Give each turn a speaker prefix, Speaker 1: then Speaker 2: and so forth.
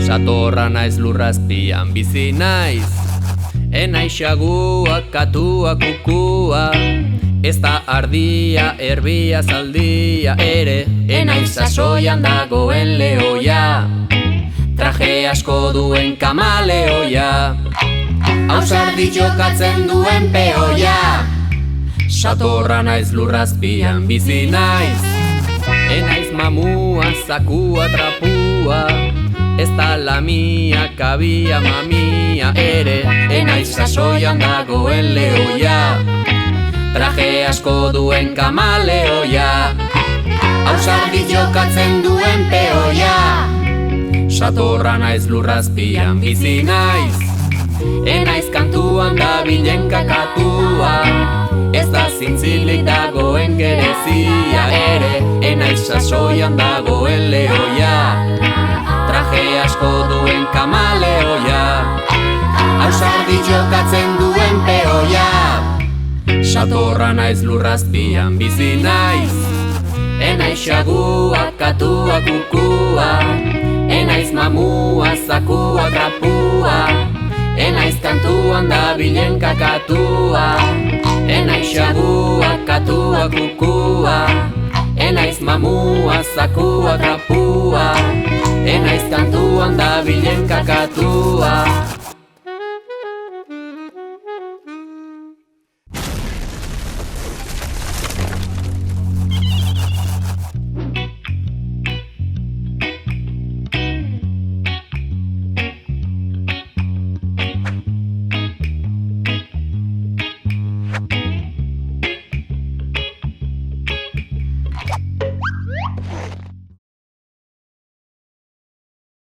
Speaker 1: Satorra naiz lurrazpian bizi naiz, enaiz xagua, katua, kukua. Ez da ardia, erbia, zaldia ere, enaiz sasoian dagoen lehoia. Traje asko duen kamaleoia, ausardi jokatzen duen peoia. Satorra naiz lurrazpian bizi naiz, enaiz mamua, zakua, trapua. Ez da lamia, kabia, mamia ere, enaiz sasoian dagoen lehoia. Traje asko duen kamaleoia, ausardi jokatzen duen peoia. Satorra naiz lurrazpian bizi naiz, enaiz kantuan dabilen kakatua. Ez da zintzilik dagoen gerezia ere, enaiz sasoian dagoen lehoia. Traje asko duen kamaleoia, ausardi jokatzen duen peoia. Satorra naiz lurrazpian bizi naiz, enaiz xagua, katua, kukua. Enaiz mamua, zakua, trapua. Enaiz kantuan dabilen kakatua. Enaiz xagua, katua, kukua. Enaiz mamua, zakua, trapua. Enaiz kantuan dabilen kakatua.